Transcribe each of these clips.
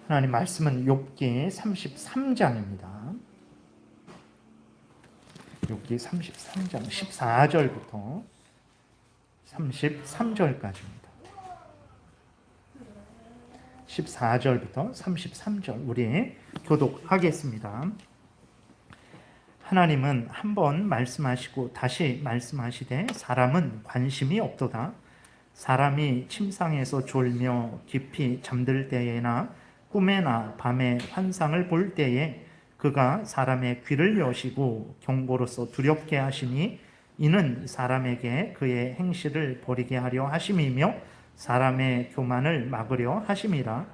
하나님 말씀은 욥기 33장입니다. 욥기 33장 14절부터 33절까지입니다. 14절부터 33절 우리 교독하겠습니다. 하나님은 한 번 말씀하시고 다시 말씀하시되 사람은 관심이 없도다. 사람이 침상에서 졸며 깊이 잠들 때에나 꿈에나 밤에 환상을 볼 때에 그가 사람의 귀를 여시고 경고로서 두렵게 하시니 이는 사람에게 그의 행실을 버리게 하려 하심이며 사람의 교만을 막으려 하심이라.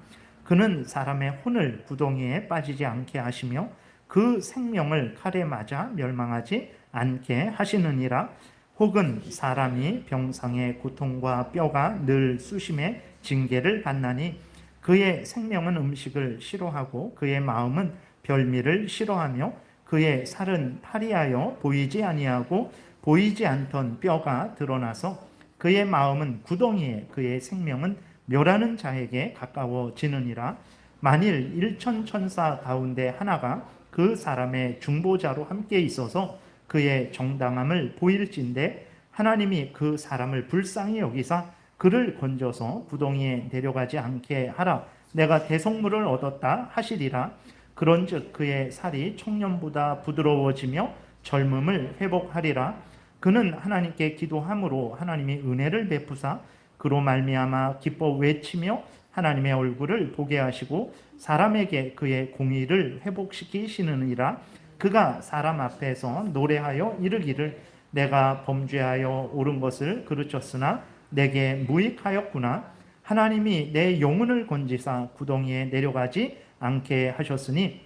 그는 사람의 혼을 구덩이에 빠지지 않게 하시며 그 생명을 칼에 맞아 멸망하지 않게 하시느니라. 혹은 사람이 병상의 고통과 뼈가 늘 수심에 징계를 받나니 그의 생명은 음식을 싫어하고 그의 마음은 별미를 싫어하며 그의 살은 파리하여 보이지 아니하고 보이지 않던 뼈가 드러나서 그의 마음은 구덩이에 그의 생명은 멸하는 자에게 가까워지느니라. 만일 일천천사 가운데 하나가 그 사람의 중보자로 함께 있어서 그의 정당함을 보일진대 하나님이 그 사람을 불쌍히 여기사 그를 건져서 구덩이에 내려가지 않게 하라. 내가 대속물을 얻었다 하시리라. 그런즉 그의 살이 청년보다 부드러워지며 젊음을 회복하리라. 그는 하나님께 기도함으로 하나님이 은혜를 베푸사 그로 말미암아 기뻐 외치며 하나님의 얼굴을 보게 하시고 사람에게 그의 공의를 회복시키시느니라. 그가 사람 앞에서 노래하여 이르기를 내가 범죄하여 옳은 것을 그르쳤으나 내게 무익하였구나. 하나님이 내 영혼을 건지사 구덩이에 내려가지 않게 하셨으니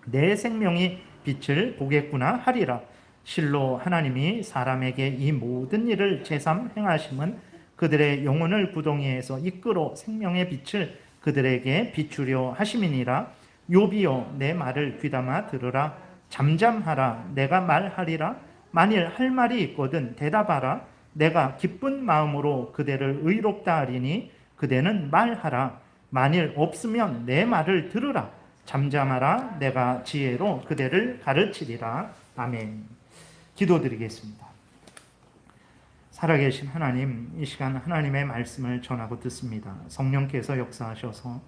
내 생명이 빛을 보겠구나 하리라. 실로 하나님이 사람에게 이 모든 일을 제삼 행하심은 그들의 영혼을 구덩이에서 이끌어 생명의 빛을 그들에게 비추려 하심이니라. 욥이여 내 말을 귀담아 들으라. 잠잠하라. 내가 말하리라. 만일 할 말이 있거든 대답하라. 내가 기쁜 마음으로 그대를 의롭다 하리니 그대는 말하라. 만일 없으면 내 말을 들으라. 잠잠하라. 내가 지혜로 그대를 가르치리라. 아멘. 기도드리겠습니다. 살아계신 하나님, 이 시간 하나님의 말씀을 전하고 듣습니다. 성령께서 역사하셔서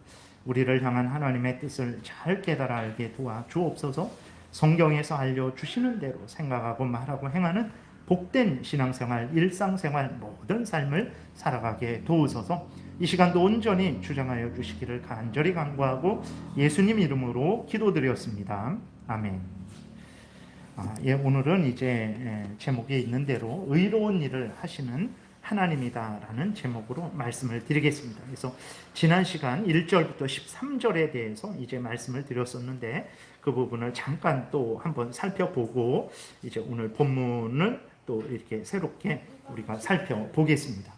우리를 향한 하나님의 뜻을 잘 깨달아 알게 도와 주옵소서. 성경에서 알려주시는 대로 생각하고 말하고 행하는 복된 신앙생활, 일상생활 모든 삶을 살아가게 도우소서. 이 시간도 온전히 주장하여 주시기를 간절히 간구하고 예수님 이름으로 기도드렸습니다. 아멘. 오늘은 이제 제목에 있는 대로 의로운 일을 하시는 하나님이다라는 제목으로 말씀을 드리겠습니다. 그래서 지난 시간 1절부터 13절에 대해서 이제 말씀을 드렸었는데 그 부분을 잠깐 또 한번 살펴보고 이제 오늘 본문을 또 이렇게 새롭게 우리가 살펴보겠습니다.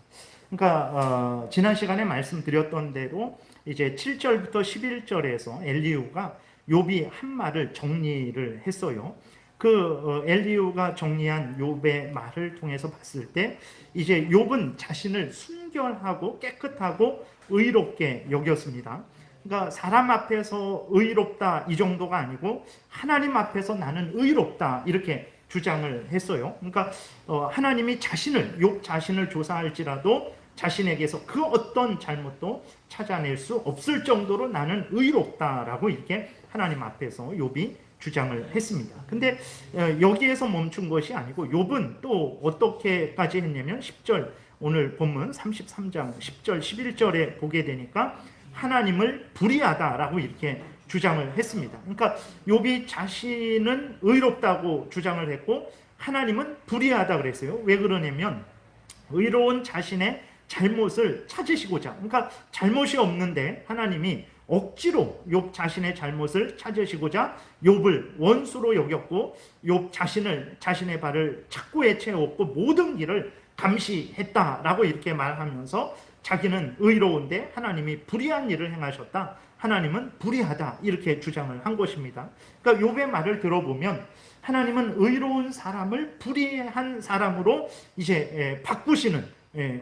그러니까 지난 시간에 말씀드렸던 대로 이제 7절부터 11절에서 엘리후가 욥이 한 말을 정리를 했어요. 그 엘리후가 정리한 욥의 말을 통해서 봤을 때 이제 욥은 자신을 순결하고 깨끗하고 의롭게 여겼습니다. 그러니까 사람 앞에서 의롭다 이 정도가 아니고 하나님 앞에서 나는 의롭다 이렇게 주장을 했어요. 그러니까 하나님이 욥 자신을 조사할지라도 자신에게서 그 어떤 잘못도 찾아낼 수 없을 정도로 나는 의롭다라고 이렇게 하나님 앞에서 욥이 주장을 했습니다. 근데 여기에서 멈춘 것이 아니고 욥은 또 어떻게까지 했냐면 10절 오늘 본문 33장 10절 11절에 보게 되니까 하나님을 불의하다라고 이렇게 주장을 했습니다. 그러니까 욥이 자신은 의롭다고 주장을 했고 하나님은 불의하다 그랬어요. 왜 그러냐면 의로운 자신의 잘못을 찾으시고자, 그러니까 잘못이 없는데 하나님이 억지로 욥 자신의 잘못을 찾으시고자 욥을 원수로 여겼고 욥 자신의 발을 착고에 채웠고 모든 길을 감시했다라고 이렇게 말하면서 자기는 의로운데 하나님이 불의한 일을 행하셨다. 하나님은 불의하다 이렇게 주장을 한 것입니다. 그러니까 욥의 말을 들어보면 하나님은 의로운 사람을 불의한 사람으로 이제 바꾸시는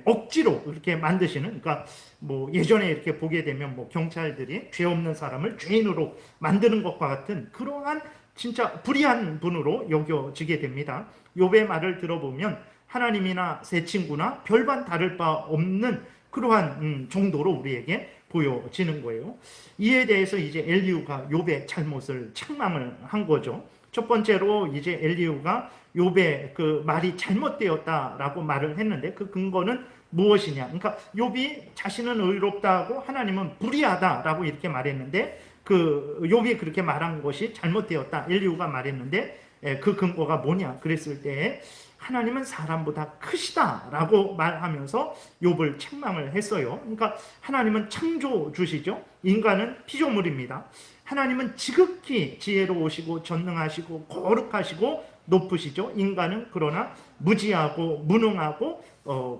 억지로 이렇게 만드시는, 그러니까 뭐 예전에 이렇게 보게 되면 뭐 경찰들이 죄 없는 사람을 죄인으로 만드는 것과 같은 그러한 진짜 불의한 분으로 여겨지게 됩니다. 욥의 말을 들어보면 하나님이나 새 친구나 별반 다를 바 없는 그러한 정도로 우리에게 보여지는 거예요. 이에 대해서 이제 엘리후가 욥의 잘못을 책망을 한 거죠. 첫 번째로 이제 엘리후가 욥의 그 말이 잘못되었다라고 말을 했는데 그 근거는 무엇이냐? 그러니까 욥이 자신은 의롭다고 하나님은 불의하다라고 이렇게 말했는데 그 욥이 그렇게 말한 것이 잘못되었다. 엘리후가 말했는데 그 근거가 뭐냐? 그랬을 때 하나님은 사람보다 크시다라고 말하면서 욥을 책망을 했어요. 그러니까 하나님은 창조주시죠. 인간은 피조물입니다. 하나님은 지극히 지혜로우시고 전능하시고 거룩하시고 높으시죠. 인간은 그러나 무지하고 무능하고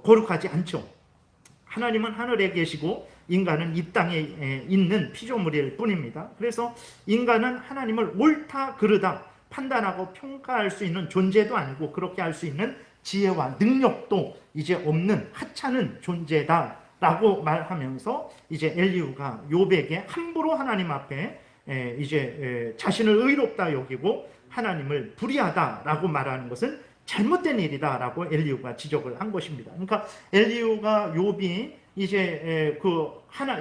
거룩하지 않죠. 하나님은 하늘에 계시고 인간은 이 땅에 있는 피조물일 뿐입니다. 그래서 인간은 하나님을 옳다 그르다 판단하고 평가할 수 있는 존재도 아니고 그렇게 할 수 있는 지혜와 능력도 이제 없는 하찮은 존재다라고 말하면서 이제 엘리후가 욥에게 함부로 하나님 앞에 이제 자신을 의롭다 여기고 하나님을 불의하다라고 말하는 것은 잘못된 일이다라고 엘리후가 지적을 한 것입니다. 그러니까 엘리후가 욥이 이제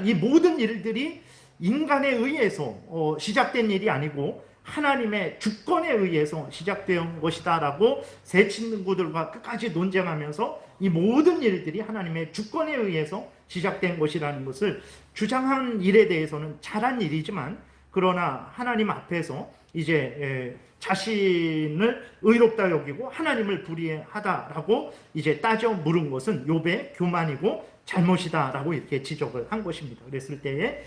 이 모든 일들이 인간에 의해서 시작된 일이 아니고 하나님의 주권에 의해서 시작된 것이다라고 새 친구들과 끝까지 논쟁하면서 이 모든 일들이 하나님의 주권에 의해서 시작된 것이라는 것을 주장한 일에 대해서는 잘한 일이지만 그러나 하나님 앞에서 이제 자신을 의롭다 여기고 하나님을 불의하다라고 이제 따져 물은 것은 욥의 교만이고 잘못이다라고 이렇게 지적을 한 것입니다. 그랬을 때에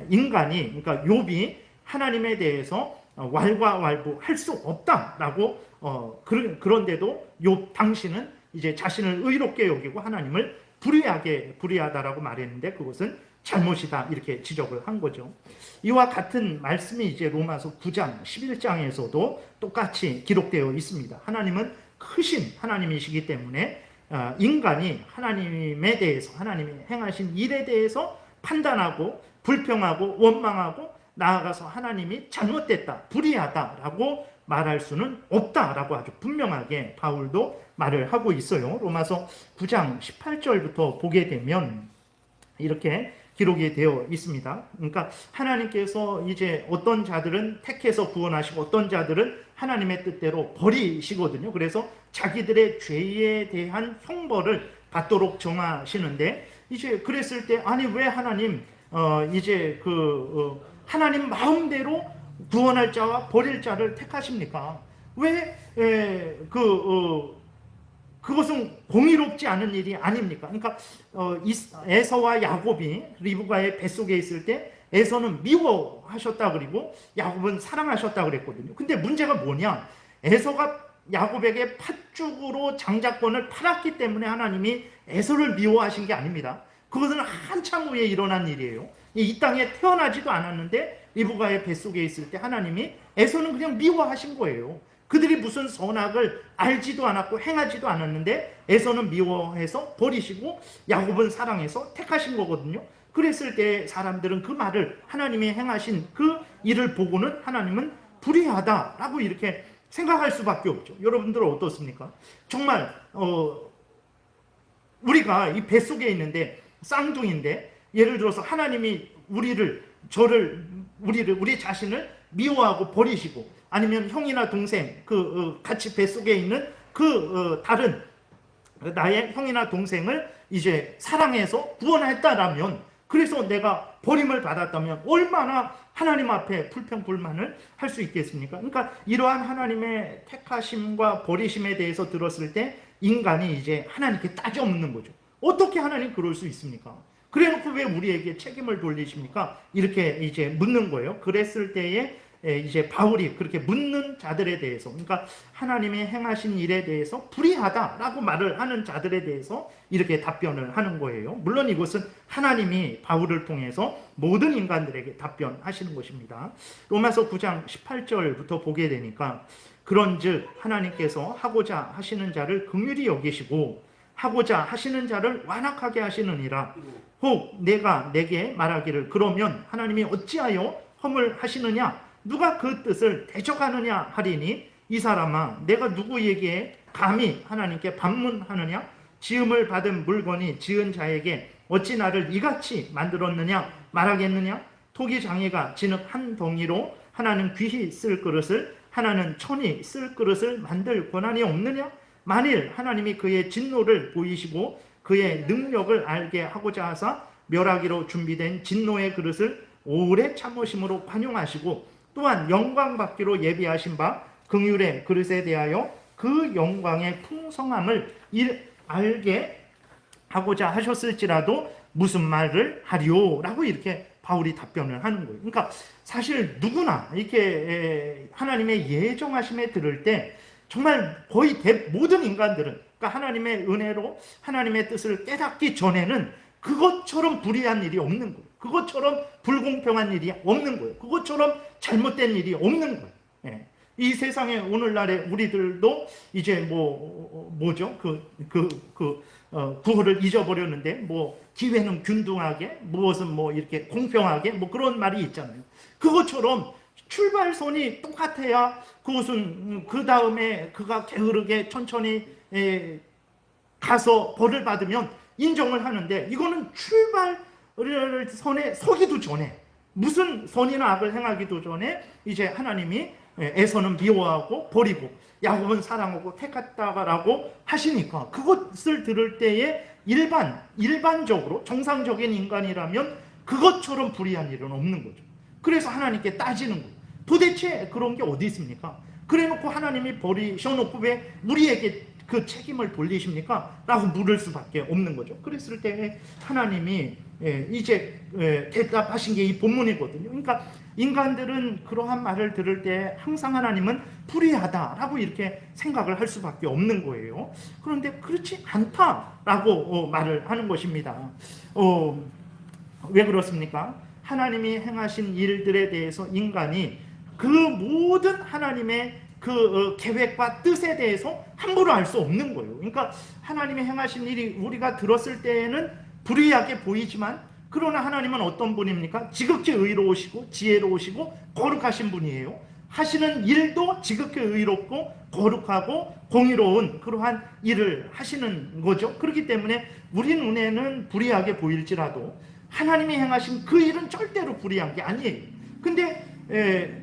인간이 그러니까 욥이 하나님에 대해서 왈가왈부할 수 없다라고 그런데도 욥 당신은 이제 자신을 의롭게 여기고 하나님을 불의하다라고 말했는데 그것은 잘못이다 이렇게 지적을 한 거죠. 이와 같은 말씀이 이제 로마서 9장 11장에서도 똑같이 기록되어 있습니다. 하나님은 크신 하나님이시기 때문에 인간이 하나님에 대해서 하나님이 행하신 일에 대해서 판단하고 불평하고 원망하고 나아가서 하나님이 잘못됐다 불의하다라고 말할 수는 없다라고 아주 분명하게 바울도 말을 하고 있어요. 로마서 9장 18절부터 보게 되면 이렇게 기록이 되어 있습니다. 그러니까 하나님께서 이제 어떤 자들은 택해서 구원하시고 어떤 자들은 하나님의 뜻대로 버리시거든요. 그래서 자기들의 죄에 대한 형벌을 받도록 정하시는데 이제 그랬을 때 아니 왜 하나님 이제 하나님 마음대로 구원할 자와 버릴 자를 택하십니까? 왜 그것은 공의롭지 않은 일이 아닙니까? 그러니까 에서와 야곱이 리브가의 뱃속에 있을 때 에서는 미워하셨다 그리고 야곱은 사랑하셨다 그랬거든요. 근데 문제가 뭐냐? 에서가 야곱에게 팥죽으로 장자권을 팔았기 때문에 하나님이 에서를 미워하신 게 아닙니다. 그것은 한참 후에 일어난 일이에요. 이 땅에 태어나지도 않았는데 리브가의 뱃속에 있을 때 하나님이 에서는 그냥 미워하신 거예요. 그들이 무슨 선악을 알지도 않았고 행하지도 않았는데 에서는 미워해서 버리시고 야곱은 사랑해서 택하신 거거든요. 그랬을 때 사람들은 그 말을 하나님이 행하신 그 일을 보고는 하나님은 불의하다라고 이렇게 생각할 수밖에 없죠. 여러분들은 어떻습니까? 정말 우리가 이 뱃속에 있는데 쌍둥이인데 예를 들어서 하나님이 우리 자신을 미워하고 버리시고 아니면 형이나 동생 같이 뱃속에 있는 다른 나의 형이나 동생을 이제 사랑해서 구원했다라면 그래서 내가 버림을 받았다면 얼마나 하나님 앞에 불평불만을 할 수 있겠습니까? 그러니까 이러한 하나님의 택하심과 버리심에 대해서 들었을 때 인간이 이제 하나님께 따져 묻는 거죠. 어떻게 하나님 그럴 수 있습니까? 그래놓고 왜 우리에게 책임을 돌리십니까? 이렇게 이제 묻는 거예요. 그랬을 때에 이제 바울이 그렇게 묻는 자들에 대해서, 그러니까 하나님이 행하신 일에 대해서 불의하다라고 말을 하는 자들에 대해서 이렇게 답변을 하는 거예요. 물론 이것은 하나님이 바울을 통해서 모든 인간들에게 답변하시는 것입니다. 로마서 9장 18절부터 보게 되니까 그런즉 하나님께서 하고자 하시는 자를 긍휼히 여기시고 하고자 하시는 자를 완악하게 하시느니라. 혹 내가 내게 말하기를 그러면 하나님이 어찌하여 허물하시느냐, 누가 그 뜻을 대적하느냐 하리니, 이 사람아 내가 누구에게 감히 하나님께 반문하느냐, 지음을 받은 물건이 지은 자에게 어찌 나를 이같이 만들었느냐 말하겠느냐. 토기 장애가 진흙 한 덩이로 하나는 귀히 쓸 그릇을, 하나는 천히 쓸 그릇을 만들 권한이 없느냐. 만일 하나님이 그의 진노를 보이시고 그의 능력을 알게 하고자 하사 멸하기로 준비된 진노의 그릇을 오래 참으심으로 관용하시고, 또한 영광 받기로 예비하신 바 긍휼의 그릇에 대하여 그 영광의 풍성함을 알게 하고자 하셨을지라도 무슨 말을 하리오? 라고 이렇게 바울이 답변을 하는 거예요. 그러니까 사실 누구나 이렇게 하나님의 예정하심에 들을 때 정말 거의 모든 인간들은, 그러니까 하나님의 은혜로 하나님의 뜻을 깨닫기 전에는 그것처럼 불의한 일이 없는 거예요. 그것처럼 불공평한 일이 없는 거예요. 그것처럼 잘못된 일이 없는 거예요. 예. 이 세상에 오늘날에 우리들도 이제 뭐죠? 구호를 잊어버렸는데, 기회는 균등하게, 무엇은 이렇게 공평하게, 그런 말이 있잖아요. 그것처럼 출발선이 똑같아야 그것은 그 다음에 그가 게으르게 천천히 가서 벌을 받으면 인정을 하는데, 이거는 출발선에 서기도 전에, 무슨 선이나 악을 행하기도 전에 이제 하나님이 에서는 미워하고 버리고 야곱은 사랑하고 택했다라고 하시니까, 그것을 들을 때에 일반적으로 정상적인 인간이라면 그것처럼 불의한 일은 없는 거죠. 그래서 하나님께 따지는 거예요. 도대체 그런 게 어디 있습니까? 그래놓고 하나님이 버리셔놓고 왜 우리에게 그 책임을 돌리십니까? 라고 물을 수밖에 없는 거죠. 그랬을 때 하나님이 이제 대답하신 게 이 본문이거든요. 그러니까 인간들은 그러한 말을 들을 때 항상 하나님은 불의하다라고 이렇게 생각을 할 수밖에 없는 거예요. 그런데 그렇지 않다라고 말을 하는 것입니다. 왜 그렇습니까? 하나님이 행하신 일들에 대해서 인간이 그 모든 하나님의 그 계획과 뜻에 대해서 함부로 알 수 없는 거예요. 그러니까 하나님이 행하신 일이 우리가 들었을 때에는 불의하게 보이지만, 그러나 하나님은 어떤 분입니까? 지극히 의로우시고 지혜로우시고 거룩하신 분이에요. 하시는 일도 지극히 의롭고 거룩하고 공의로운 그러한 일을 하시는 거죠. 그렇기 때문에 우리 눈에는 불의하게 보일지라도 하나님이 행하신 그 일은 절대로 불의한 게 아니에요. 근데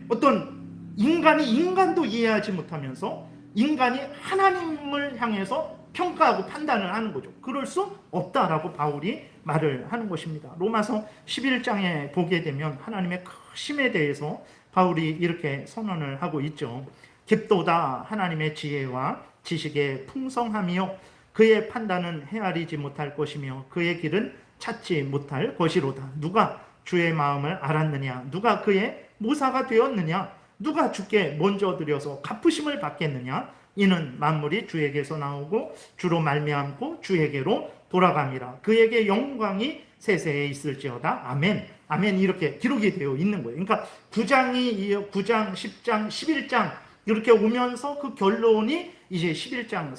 어떤 인간도 이해하지 못하면서 인간이 하나님을 향해서 평가하고 판단을 하는 거죠. 그럴 수 없다라고 바울이 말을 하는 것입니다. 로마서 11장에 보게 되면 하나님의 크심에 대해서 바울이 이렇게 선언을 하고 있죠. 깊도다 하나님의 지혜와 지식의 풍성함이요, 그의 판단은 헤아리지 못할 것이며 그의 길은 찾지 못할 것이로다. 누가 주의 마음을 알았느냐? 누가 그의 모사가 되었느냐? 누가 주께 먼저 드려서 갚으심을 받겠느냐? 이는 만물이 주에게서 나오고 주로 말미암고 주에게로 돌아감이라. 그에게 영광이 세세에 있을지어다. 아멘. 아멘. 이렇게 기록이 되어 있는 거예요. 그러니까 9장, 10장, 11장 이렇게 오면서 그 결론이 이제 11장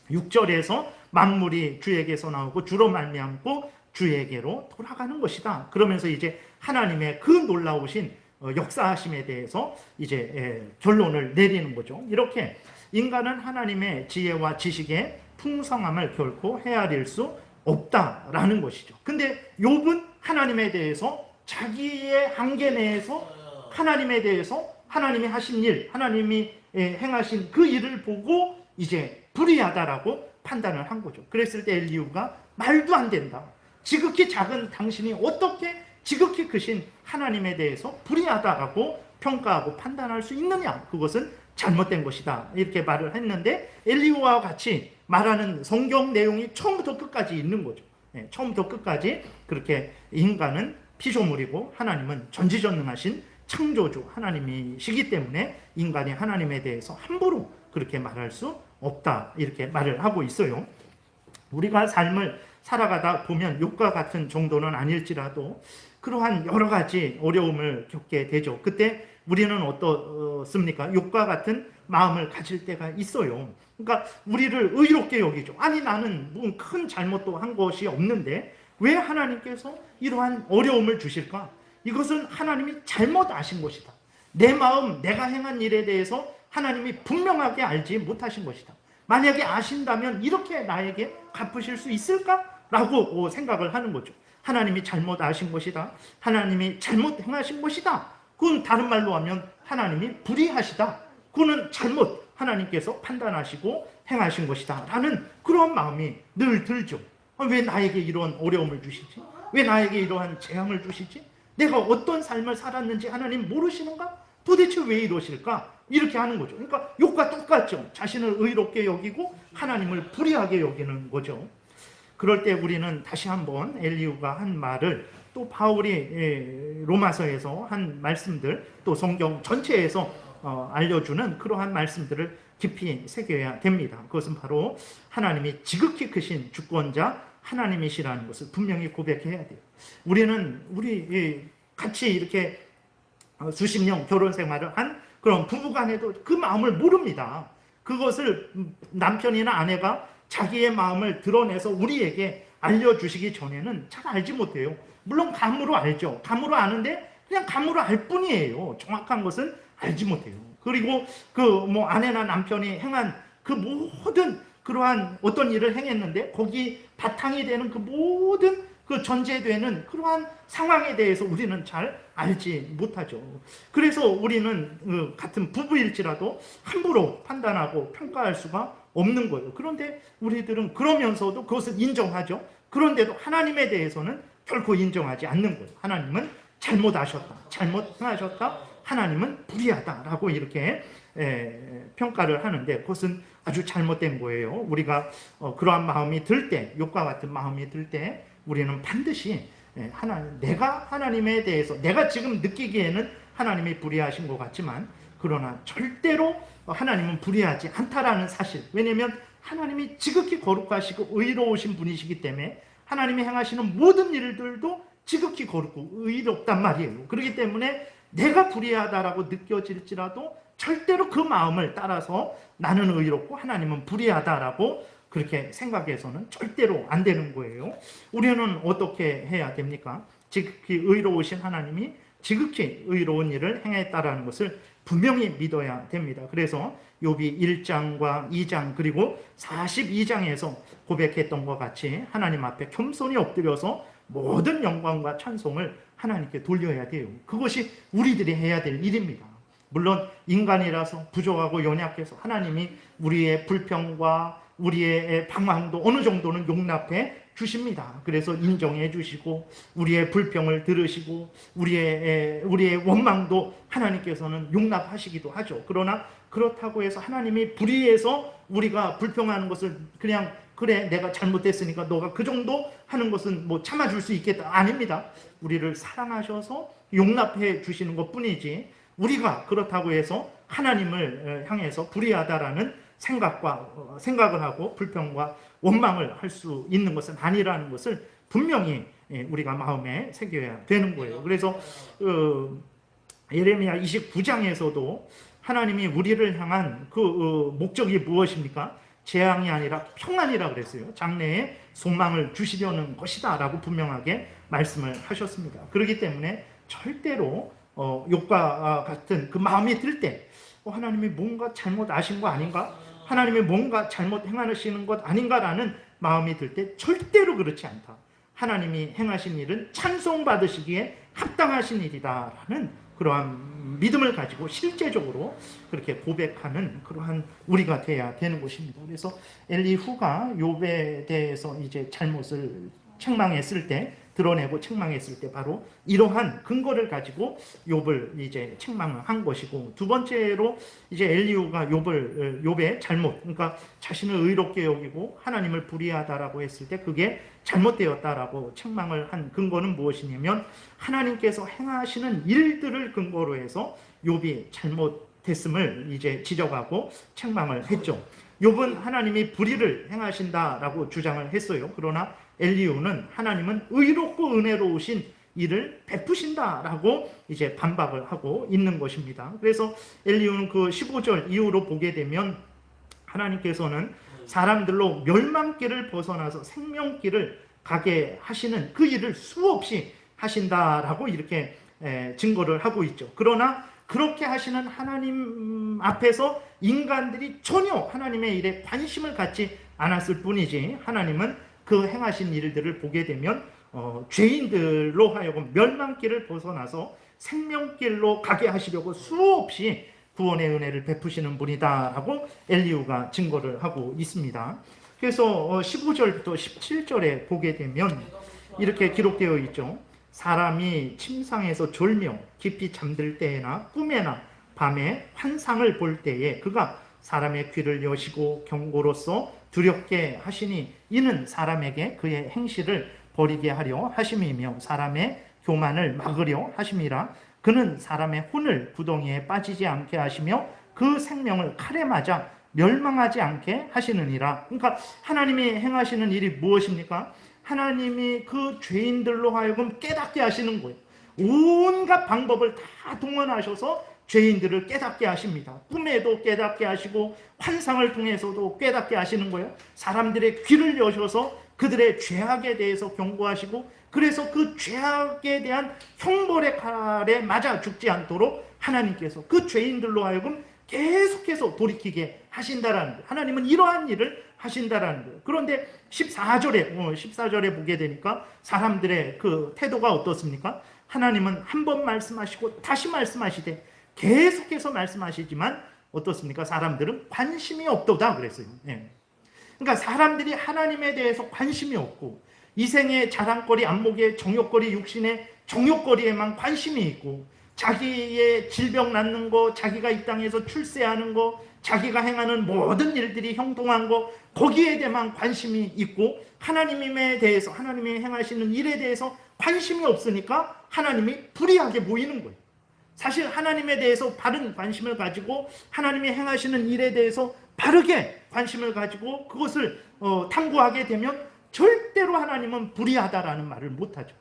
36절에서 만물이 주에게서 나오고 주로 말미암고 주에게로 돌아가는 것이다. 그러면서 이제 하나님의 그 놀라우신 역사하심에 대해서 이제 결론을 내리는 거죠. 이렇게 인간은 하나님의 지혜와 지식의 풍성함을 결코 헤아릴 수 없다라는 것이죠. 근데 욥은 하나님에 대해서 자기의 한계 내에서 하나님에 대해서 하나님이 하신 일, 하나님이 행하신 그 일을 보고 이제 불의하다라고 판단을 한 거죠. 그랬을 때 엘리후가 말도 안 된다. 지극히 작은 당신이 어떻게 지극히 크신 하나님에 대해서 불의하다라고 평가하고 판단할 수 있느냐? 그것은 잘못된 것이다. 이렇게 말을 했는데 엘리후와 같이 말하는 성경 내용이 처음부터 끝까지 있는 거죠. 처음부터 끝까지 그렇게 인간은 피조물이고 하나님은 전지전능하신 창조주 하나님이시기 때문에 인간이 하나님에 대해서 함부로 그렇게 말할 수 없다. 이렇게 말을 하고 있어요. 우리가 삶을 살아가다 보면 욥과 같은 정도는 아닐지라도 그러한 여러 가지 어려움을 겪게 되죠. 그때 우리는 어떻습니까? 욥과 같은 마음을 가질 때가 있어요. 그러니까 우리를 의롭게 여기죠. 아니 나는 뭐 큰 잘못도 한 것이 없는데 왜 하나님께서 이러한 어려움을 주실까? 이것은 하나님이 잘못 아신 것이다. 내 마음, 내가 행한 일에 대해서 하나님이 분명하게 알지 못하신 것이다. 만약에 아신다면 이렇게 나에게 갚으실 수 있을까라고 생각을 하는 거죠. 하나님이 잘못 아신 것이다. 하나님이 잘못 행하신 것이다. 그건 다른 말로 하면 하나님이 불의하시다. 그거는 잘못 하나님께서 판단하시고 행하신 것이다 라는 그런 마음이 늘 들죠. 왜 나에게 이런 어려움을 주시지? 왜 나에게 이러한 재앙을 주시지? 내가 어떤 삶을 살았는지 하나님 모르시는가? 도대체 왜 이러실까? 이렇게 하는 거죠. 그러니까 욥과 똑같죠. 자신을 의롭게 여기고 하나님을 불의하게 여기는 거죠. 그럴 때 우리는 다시 한번 엘리후가 한 말을 또 바울이 로마서에서 한 말씀들 또 성경 전체에서 알려주는 그러한 말씀들을 깊이 새겨야 됩니다. 그것은 바로 하나님이 지극히 크신 주권자 하나님이시라는 것을 분명히 고백해야 돼요. 우리는 같이 이렇게 수십 년 결혼 생활을 한 그런 부부간에도 그 마음을 모릅니다. 그것을 남편이나 아내가 자기의 마음을 드러내서 우리에게 알려주시기 전에는 잘 알지 못해요. 물론 감으로 알죠. 감으로 아는데 그냥 감으로 알 뿐이에요. 정확한 것은 알지 못해요. 그리고 아내나 남편이 행한 그 모든 그러한 어떤 일을 행했는데 거기 바탕이 되는 그 모든 그 전제되는 그러한 상황에 대해서 우리는 잘 알지 못하죠. 그래서 우리는 같은 부부일지라도 함부로 판단하고 평가할 수가 없는 거예요. 그런데 우리들은 그러면서도 그것을 인정하죠. 그런데도 하나님에 대해서는 결코 인정하지 않는 거예요. 하나님은 잘못하셨다. 잘못하셨다. 하나님은 불의하다라고 이렇게 평가를 하는데 그것은 아주 잘못된 거예요. 우리가 그러한 마음이 들 때, 욥과 같은 마음이 들 때 우리는 반드시 내가 하나님에 대해서 내가 지금 느끼기에는 하나님이 불의하신 것 같지만 그러나 절대로 하나님은 불의하지 않다라는 사실. 왜냐하면 하나님이 지극히 거룩하시고 의로우신 분이시기 때문에 하나님이 행하시는 모든 일들도 지극히 거룩고 의롭단 말이에요. 그렇기 때문에 내가 불의하다라고 느껴질지라도 절대로 그 마음을 따라서 나는 의롭고 하나님은 불의하다라고 그렇게 생각해서는 절대로 안 되는 거예요. 우리는 어떻게 해야 됩니까? 지극히 의로우신 하나님이 지극히 의로운 일을 행했다라는 것을 분명히 믿어야 됩니다. 그래서 욥이 1장과 2장 그리고 42장에서 고백했던 것 같이 하나님 앞에 겸손히 엎드려서 모든 영광과 찬송을 하나님께 돌려야 돼요. 그것이 우리들이 해야 될 일입니다. 물론 인간이라서 부족하고 연약해서 하나님이 우리의 불평과 우리의 방황도 어느 정도는 용납해 주십니다. 그래서 인정해 주시고 우리의 불평을 들으시고 우리의 원망도 하나님께서는 용납하시기도 하죠. 그러나 그렇다고 해서 하나님이 불의해서 우리가 불평하는 것을 그냥 그래 내가 잘못했으니까 너가 그 정도 하는 것은 뭐 참아줄 수 있겠다. 아닙니다. 우리를 사랑하셔서 용납해 주시는 것뿐이지 우리가 그렇다고 해서 하나님을 향해서 불의하다라는 생각을 하고 불평과 원망을 할 수 있는 것은 아니라는 것을 분명히 우리가 마음에 새겨야 되는 거예요. 그래서 예레미야 29장에서도 하나님이 우리를 향한 그 목적이 무엇입니까? 재앙이 아니라 평안이라 그랬어요. 장래에 소망을 주시려는 것이다 라고 분명하게 말씀을 하셨습니다. 그렇기 때문에 절대로 욥과 같은 그 마음이 들 때 하나님이 뭔가 잘못 아신 거 아닌가? 하나님이 뭔가 잘못 행하시는 것 아닌가라는 마음이 들 때 절대로 그렇지 않다. 하나님이 행하신 일은 찬송받으시기에 합당하신 일이다라는 그러한 믿음을 가지고 실제적으로 그렇게 고백하는 그러한 우리가 돼야 되는 것입니다. 그래서 엘리후가 욥에 대해서 이제 잘못을 책망했을 때 드러내고 책망했을 때 바로 이러한 근거를 가지고 욥을 이제 책망을 한 것이고 두 번째로 이제 엘리후가 욥의 잘못 그러니까 자신을 의롭게 여기고 하나님을 불의하다라고 했을 때 그게 잘못되었다라고 책망을 한 근거는 무엇이냐면 하나님께서 행하시는 일들을 근거로 해서 욥이 잘못했음을 이제 지적하고 책망을 했죠. 욥은 하나님이 불의를 행하신다라고 주장을 했어요. 그러나 엘리후는 하나님은 의롭고 은혜로우신 일을 베푸신다라고 이제 반박을 하고 있는 것입니다. 그래서 엘리후는 그 15절 이후로 보게 되면 하나님께서는 사람들로 멸망길을 벗어나서 생명길을 가게 하시는 그 일을 수없이 하신다라고 이렇게 증거를 하고 있죠. 그러나 그렇게 하시는 하나님 앞에서 인간들이 전혀 하나님의 일에 관심을 갖지 않았을 뿐이지, 하나님은 그 행하신 일들을 보게 되면 죄인들로 하여금 멸망길을 벗어나서 생명길로 가게 하시려고 수없이 구원의 은혜를 베푸시는 분이다라고 엘리후가 증거를 하고 있습니다. 그래서 15절부터 17절에 보게 되면 이렇게 기록되어 있죠. 사람이 침상에서 졸며 깊이 잠들 때에나 꿈에나 밤에 환상을 볼 때에 그가 사람의 귀를 여시고 경고로서 두렵게 하시니 이는 사람에게 그의 행실을 버리게 하려 하심이며 사람의 교만을 막으려 하심이라. 그는 사람의 혼을 구덩이에 빠지지 않게 하시며 그 생명을 칼에 맞아 멸망하지 않게 하시느니라. 그러니까 하나님이 행하시는 일이 무엇입니까? 하나님이 그 죄인들로 하여금 깨닫게 하시는 거예요. 온갖 방법을 다 동원하셔서 죄인들을 깨닫게 하십니다. 꿈에도 깨닫게 하시고 환상을 통해서도 깨닫게 하시는 거예요. 사람들의 귀를 여셔서 그들의 죄악에 대해서 경고하시고, 그래서 그 죄악에 대한 형벌의 칼에 맞아 죽지 않도록 하나님께서 그 죄인들로 하여금 계속해서 돌이키게 하신다라는 거예요. 하나님은 이러한 일을 하신다라는 거예요. 그런데 14절에 보게 되니까 사람들의 그 태도가 어떻습니까? 하나님은 한 번 말씀하시고 다시 말씀하시되 계속해서 말씀하시지만 어떻습니까? 사람들은 관심이 없도다 그랬어요. 그러니까 사람들이 하나님에 대해서 관심이 없고 이 생의 자랑거리, 안목의 정욕거리, 육신의 정욕거리에만 관심이 있고 자기의 질병 낫는 거, 자기가 이 땅에서 출세하는 거, 자기가 행하는 모든 일들이 형통한 거, 거기에 대해만 관심이 있고 하나님에 대해서, 하나님이 행하시는 일에 대해서 관심이 없으니까 하나님이 불의하게 보이는 거예요. 사실 하나님에 대해서 바른 관심을 가지고 하나님이 행하시는 일에 대해서 바르게 관심을 가지고 그것을 탐구하게 되면 절대로 하나님은 불의하다라는 말을 못하죠.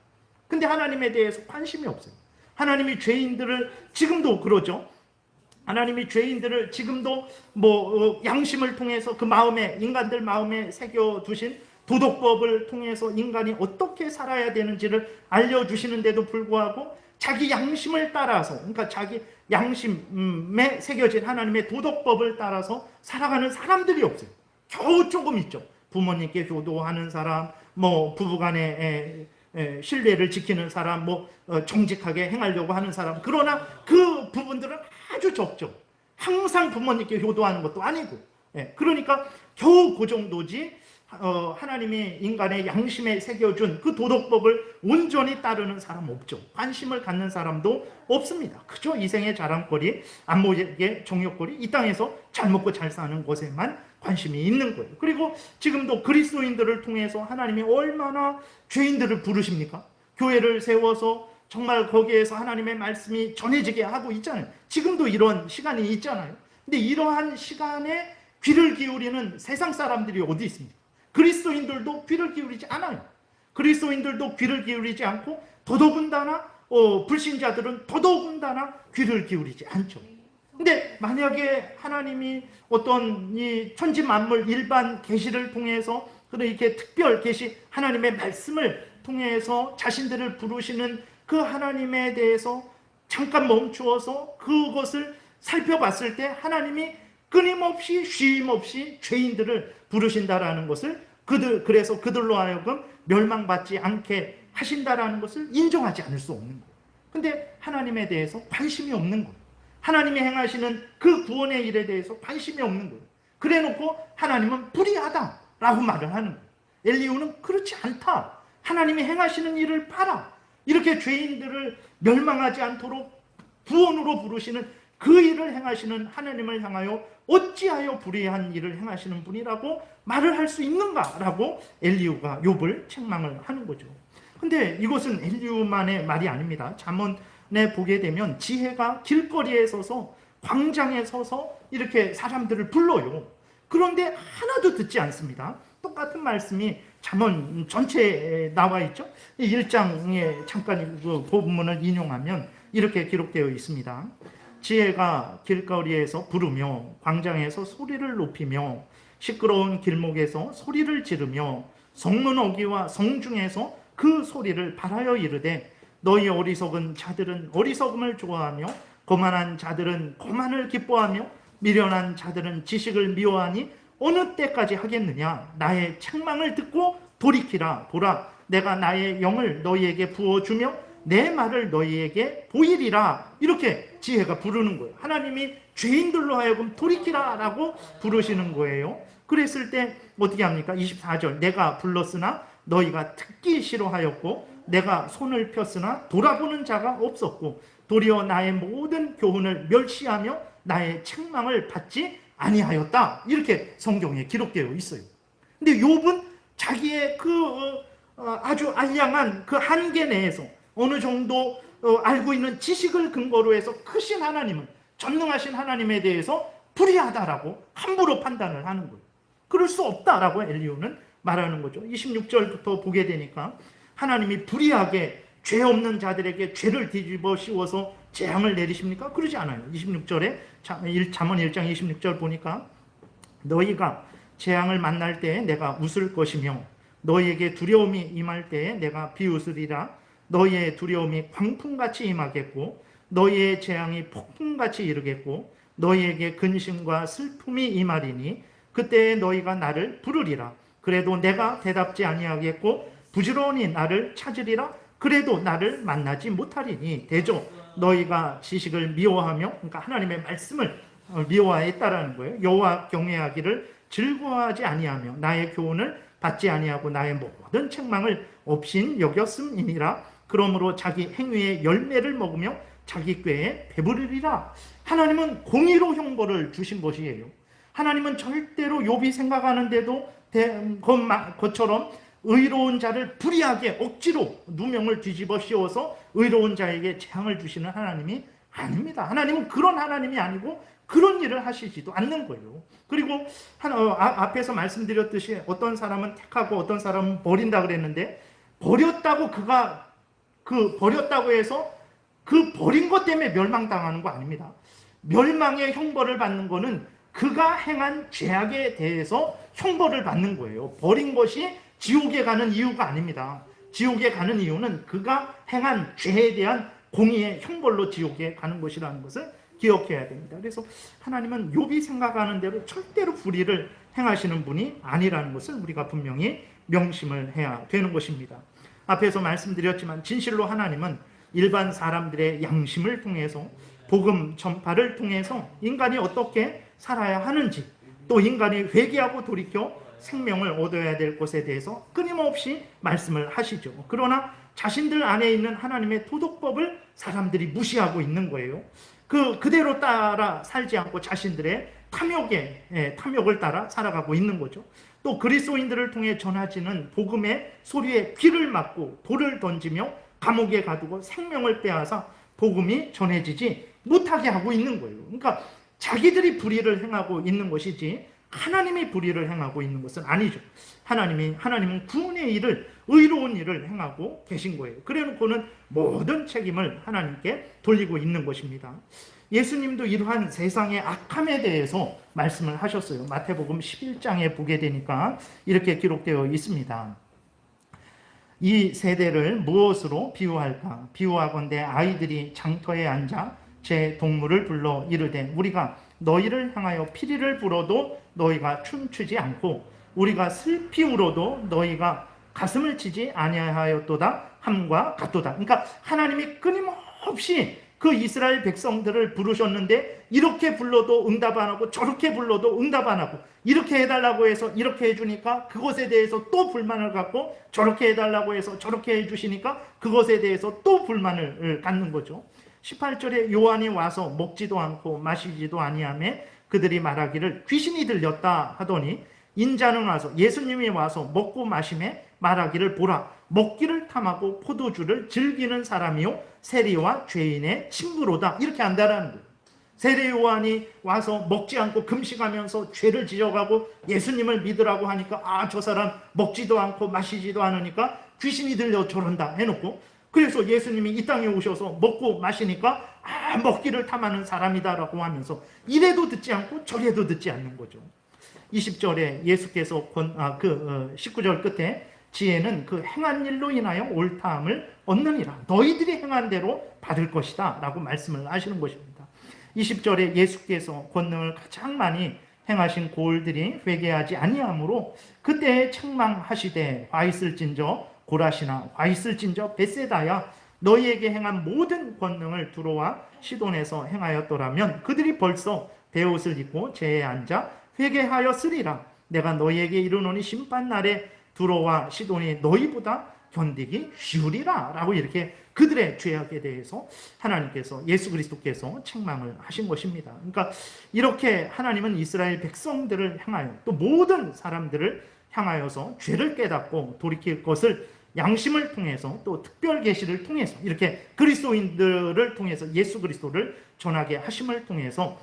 근데 하나님에 대해서 관심이 없어요. 하나님이 죄인들을 지금도 그러죠. 하나님이 죄인들을 지금도 양심을 통해서 그 마음에, 인간들 마음에 새겨두신 도덕법을 통해서 인간이 어떻게 살아야 되는지를 알려주시는데도 불구하고 자기 양심을 따라서, 그러니까 자기 양심에 새겨진 하나님의 도덕법을 따라서 살아가는 사람들이 없어요. 겨우 조금 있죠. 부모님께 효도하는 사람, 부부간에 신뢰를 지키는 사람, 정직하게 행하려고 하는 사람. 그러나 그 부분들은 아주 적죠. 항상 부모님께 효도하는 것도 아니고. 그러니까 겨우 그 정도지. 하나님이 인간의 양심에 새겨준 그 도덕법을 온전히 따르는 사람 없죠. 관심을 갖는 사람도 없습니다. 그저 이 생의 자랑거리, 안목의 정욕거리, 이 땅에서 잘 먹고 잘 사는 것에만 관심이 있는 거예요. 그리고 지금도 그리스도인들을 통해서 하나님이 얼마나 죄인들을 부르십니까? 교회를 세워서 정말 거기에서 하나님의 말씀이 전해지게 하고 있잖아요. 지금도 이런 시간이 있잖아요. 근데 이러한 시간에 귀를 기울이는 세상 사람들이 어디 있습니까? 그리스도인들도 귀를 기울이지 않아요. 그리스도인들도 귀를 기울이지 않고 더더군다나 불신자들은 더더군다나 귀를 기울이지 않죠. 근데 만약에 하나님이 어떤 이 천지 만물 일반 계시를 통해서 이렇게 특별 계시, 하나님의 말씀을 통해서 자신들을 부르시는 그 하나님에 대해서 잠깐 멈추어서 그것을 살펴봤을 때 하나님이 끊임없이 쉼없이 죄인들을 부르신다라는 것을 그래서 그들로 하여금 멸망받지 않게 하신다라는 것을 인정하지 않을 수 없는 거예요. 근데 하나님에 대해서 관심이 없는 거예요. 하나님이 행하시는 그 구원의 일에 대해서 관심이 없는 거예요. 그래놓고 하나님은 불의하다라고 말을 하는 거예요. 엘리후는 그렇지 않다. 하나님이 행하시는 일을 봐라. 이렇게 죄인들을 멸망하지 않도록 구원으로 부르시는 그 일을 행하시는 하나님을 향하여 어찌하여 불의한 일을 행하시는 분이라고 말을 할 수 있는가라고 엘리후가 욥을 책망을 하는 거죠. 근데 이것은 엘리후만의 말이 아닙니다. 잠언에 보게 되면 지혜가 길거리에 서서, 광장에 서서 이렇게 사람들을 불러요. 그런데 하나도 듣지 않습니다. 똑같은 말씀이 잠언 전체에 나와 있죠. 1장에 잠깐 그 본문을 인용하면 이렇게 기록되어 있습니다. 지혜가 길거리에서 부르며 광장에서 소리를 높이며 시끄러운 길목에서 소리를 지르며 성문 어귀와 성중에서 그 소리를 발하여 이르되 너희 어리석은 자들은 어리석음을 좋아하며 거만한 자들은 거만을 기뻐하며 미련한 자들은 지식을 미워하니 어느 때까지 하겠느냐. 나의 책망을 듣고 돌이키라. 보라, 내가 나의 영을 너희에게 부어주며 내 말을 너희에게 보이리라. 이렇게 지혜가 부르는 거예요. 하나님이 죄인들로 하여금 돌이키라 라고 부르시는 거예요. 그랬을 때 어떻게 합니까? 24절, 내가 불렀으나 너희가 듣기 싫어하였고 내가 손을 폈으나 돌아보는 자가 없었고 도리어 나의 모든 교훈을 멸시하며 나의 책망을 받지 아니하였다. 이렇게 성경에 기록되어 있어요. 근데 욥은 자기의 그 아주 알량한 그 한계 내에서 어느 정도 알고 있는 지식을 근거로 해서 크신 하나님은, 전능하신 하나님에 대해서 불의하다라고 함부로 판단을 하는 거예요. 그럴 수 없다라고 엘리후는 말하는 거죠. 26절부터 보게 되니까 하나님이 불의하게 죄 없는 자들에게 죄를 뒤집어 씌워서 재앙을 내리십니까? 그러지 않아요. 26절에 잠언 1장 26절 보니까 너희가 재앙을 만날 때에 내가 웃을 것이며 너희에게 두려움이 임할 때에 내가 비웃으리라. 너희의 두려움이 광풍같이 임하겠고 너희의 재앙이 폭풍같이 이르겠고 너희에게 근심과 슬픔이 임하리니 그때에 너희가 나를 부르리라. 그래도 내가 대답지 아니하겠고 부지런히 나를 찾으리라. 그래도 나를 만나지 못하리니 대저 너희가 지식을 미워하며, 그러니까 하나님의 말씀을 미워했다라는 거예요. 여호와 경외하기를 즐거워하지 아니하며 나의 교훈을 받지 아니하고 나의 모든 책망을 없인 여겼음이니라. 그러므로 자기 행위의 열매를 먹으며 자기 꾀에 배부르리라. 하나님은 공의로 형벌을 주신 것이에요. 하나님은 절대로 욥이 생각하는데도 것처럼 의로운 자를 불의하게 억지로 누명을 뒤집어 씌워서 의로운 자에게 재앙을 주시는 하나님이 아닙니다. 하나님은 그런 하나님이 아니고 그런 일을 하시지도 않는 거예요. 그리고 앞에서 말씀드렸듯이 어떤 사람은 택하고 어떤 사람은 버린다 그랬는데, 버렸다고 버렸다고 해서 그 버린 것 때문에 멸망당하는 거 아닙니다. 멸망의 형벌을 받는 거는 그가 행한 죄악에 대해서 형벌을 받는 거예요. 버린 것이 지옥에 가는 이유가 아닙니다. 지옥에 가는 이유는 그가 행한 죄에 대한 공의의 형벌로 지옥에 가는 것이라는 것을 기억해야 됩니다. 그래서 하나님은 욥이 생각하는 대로 절대로 불의를 행하시는 분이 아니라는 것을 우리가 분명히 명심을 해야 되는 것입니다. 앞에서 말씀드렸지만 진실로 하나님은 일반 사람들의 양심을 통해서 복음 전파를 통해서 인간이 어떻게 살아야 하는지, 또 인간이 회개하고 돌이켜 생명을 얻어야 될 것에 대해서 끊임없이 말씀을 하시죠. 그러나 자신들 안에 있는 하나님의 도덕법을 사람들이 무시하고 있는 거예요. 그대로 따라 살지 않고 자신들의 탐욕을 따라 살아가고 있는 거죠. 또 그리스도인들을 통해 전하지는 복음의 소리에 귀를 막고 돌을 던지며 감옥에 가두고 생명을 빼앗아 복음이 전해지지 못하게 하고 있는 거예요. 그러니까 자기들이 불의를 행하고 있는 것이지 하나님이 불의를 행하고 있는 것은 아니죠. 하나님은 구원의 일을, 의로운 일을 행하고 계신 거예요. 그래놓고는 모든 책임을 하나님께 돌리고 있는 것입니다. 예수님도 이러한 세상의 악함에 대해서 말씀을 하셨어요. 마태복음 11장에 보게 되니까 이렇게 기록되어 있습니다. 이 세대를 무엇으로 비유할까? 비유하건대 아이들이 장터에 앉아 제 동물을 불러 이르되 우리가 너희를 향하여 피리를 불어도 너희가 춤추지 않고 우리가 슬피 울어도 너희가 가슴을 치지 아니하였도다 함과 같도다. 그러니까 하나님이 끊임없이 그 이스라엘 백성들을 부르셨는데 이렇게 불러도 응답 안 하고 저렇게 불러도 응답 안 하고, 이렇게 해달라고 해서 이렇게 해주니까 그것에 대해서 또 불만을 갖고, 저렇게 해달라고 해서 저렇게 해주시니까 그것에 대해서 또 불만을 갖는 거죠. 18절에 요한이 와서 먹지도 않고 마시지도 아니하며 그들이 말하기를 귀신이 들렸다 하더니 인자는 와서, 예수님이 와서 먹고 마시매 말하기를 보라 먹기를 탐하고 포도주를 즐기는 사람이요 세리와 죄인의 친구로다. 이렇게 한다라는 거예요. 세례 요한이 와서 먹지 않고 금식하면서 죄를 지져가고 예수님을 믿으라고 하니까 저 사람 먹지도 않고 마시지도 않으니까 귀신이 들려 저런다 해놓고, 그래서 예수님이 이 땅에 오셔서 먹고 마시니까 먹기를 탐하는 사람이다라고 하면서 이래도 듣지 않고 저래도 듣지 않는 거죠. 20절에 예수께서 19절 끝에 지혜는 그 행한 일로 인하여 옳다함을 얻느니라. 너희들이 행한 대로 받을 것이다 라고 말씀을 하시는 것입니다. 20절에 예수께서 권능을 가장 많이 행하신 고을들이 회개하지 아니하므로 그때 책망하시되 화 있을진저 고라시나 화 있을진저 벳세다야 너희에게 행한 모든 권능을 두로와 시돈에서 행하였더라면 그들이 벌써 베옷을 입고 제에 앉아 회개하였으리라. 내가 너희에게 이르노니 심판날에 두로와 시돈이 너희보다 견디기 쉬우리라 라고 이렇게 그들의 죄악에 대해서 하나님께서, 예수 그리스도께서 책망을 하신 것입니다. 그러니까 이렇게 하나님은 이스라엘 백성들을 향하여 또 모든 사람들을 향하여서 죄를 깨닫고 돌이킬 것을 양심을 통해서 또 특별 계시를 통해서 이렇게 그리스도인들을 통해서 예수 그리스도를 전하게 하심을 통해서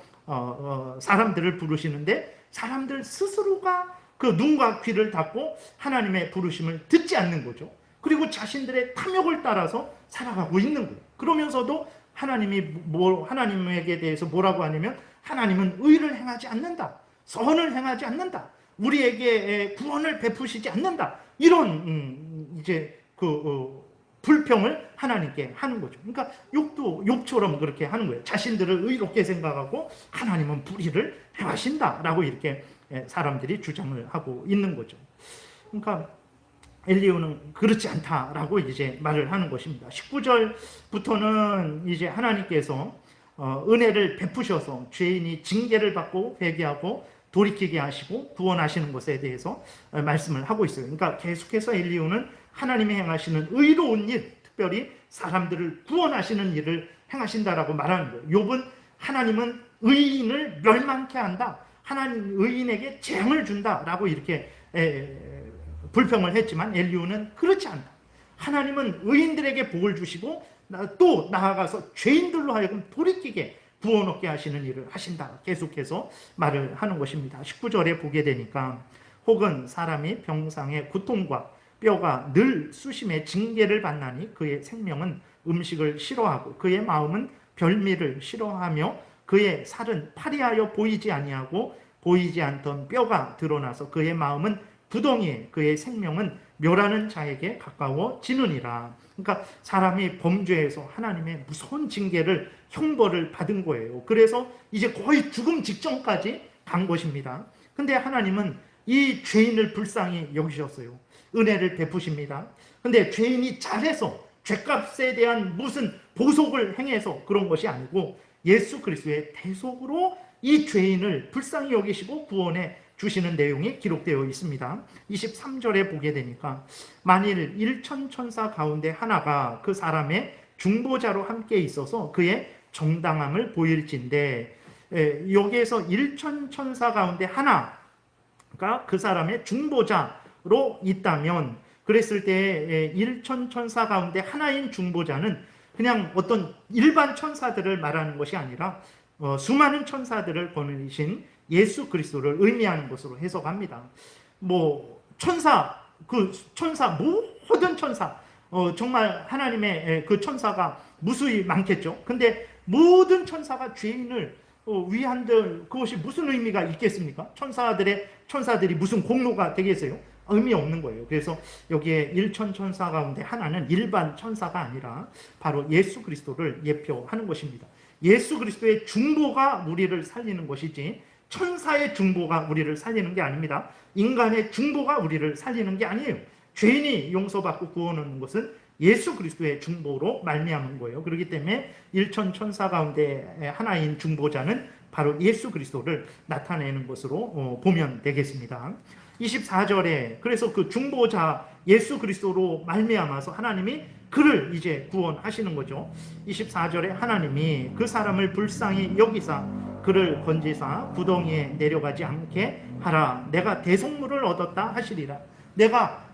사람들을 부르시는데, 사람들 스스로가 그 눈과 귀를 닫고 하나님의 부르심을 듣지 않는 거죠. 그리고 자신들의 탐욕을 따라서 살아가고 있는 거예요. 그러면서도 하나님에게 대해서 뭐라고 하냐면 하나님은 의를 행하지 않는다, 선을 행하지 않는다, 우리에게 구원을 베푸시지 않는다, 이런 이제 불평을 하나님께 하는 거죠. 그러니까 욕처럼 그렇게 하는 거예요. 자신들을 의롭게 생각하고 하나님은 불의를 행하신다라고 이렇게 사람들이 주장을 하고 있는 거죠. 그러니까 엘리후는 그렇지 않다라고 이제 말을 하는 것입니다. 19절부터는 이제 하나님께서 은혜를 베푸셔서 죄인이 징계를 받고 회개하고 돌이키게 하시고 구원하시는 것에 대해서 말씀을 하고 있어요. 그러니까 계속해서 엘리후는 하나님이 행하시는 의로운 일, 특별히 사람들을 구원하시는 일을 행하신다라고 말하는 거예요. 욥은 하나님은 의인을 멸망케 한다, 하나님 의인에게 재앙을 준다라고 이렇게 불평을 했지만 엘리후는 그렇지 않다. 하나님은 의인들에게 복을 주시고 또 나아가서 죄인들로 하여금 돌이키게 구원 얻게 하시는 일을 하신다. 계속해서 말을 하는 것입니다. 19절에 보게 되니까 혹은 사람이 병상의 고통과 뼈가 늘 수심의 징계를 받나니 그의 생명은 음식을 싫어하고 그의 마음은 별미를 싫어하며 그의 살은 파리하여 보이지 아니하고 보이지 않던 뼈가 드러나서 그의 마음은 부덩이에 그의 생명은 멸하는 자에게 가까워지느니라. 그러니까 사람이 범죄해서 하나님의 무서운 징계를, 형벌을 받은 거예요. 그래서 이제 거의 죽음 직전까지 간 것입니다. 근데 하나님은 이 죄인을 불쌍히 여기셨어요. 은혜를 베푸십니다. 근데 죄인이 잘해서 죄값에 대한 무슨 보속을 행해서 그런 것이 아니고 예수 그리스도의 대속으로 이 죄인을 불쌍히 여기시고 구원해 주시는 내용이 기록되어 있습니다. 23절에 보게 되니까 만일 일천천사 가운데 하나가 그 사람의 중보자로 함께 있어서 그의 정당함을 보일진데, 여기에서 일천천사 가운데 하나가 그 사람의 중보자로 있다면, 그랬을 때 일천천사 가운데 하나인 중보자는 그냥 어떤 일반 천사들을 말하는 것이 아니라 수많은 천사들을 거느리신 예수 그리스도를 의미하는 것으로 해석합니다. 모든 천사, 정말 하나님의 그 천사가 무수히 많겠죠. 근데 모든 천사가 죄인을 위한들, 그것이 무슨 의미가 있겠습니까? 천사들이 무슨 공로가 되겠어요? 의미 없는 거예요. 그래서 여기에 일천천사 가운데 하나는 일반 천사가 아니라 바로 예수 그리스도를 예표하는 것입니다. 예수 그리스도의 중보가 우리를 살리는 것이지 천사의 중보가 우리를 살리는 게 아닙니다. 인간의 중보가 우리를 살리는 게 아니에요. 죄인이 용서받고 구원 얻는 것은 예수 그리스도의 중보로 말미암은 거예요. 그렇기 때문에 일천천사 가운데 하나인 중보자는 바로 예수 그리스도를 나타내는 것으로 보면 되겠습니다. 24절에 그래서 그 중보자 예수 그리스도로 말미암아서 하나님이 그를 이제 구원하시는 거죠. 24절에 하나님이 그 사람을 불쌍히 여기사 그를 건지사 구덩이에 내려가지 않게 하라. 내가 대속물을 얻었다 하시리라. 내가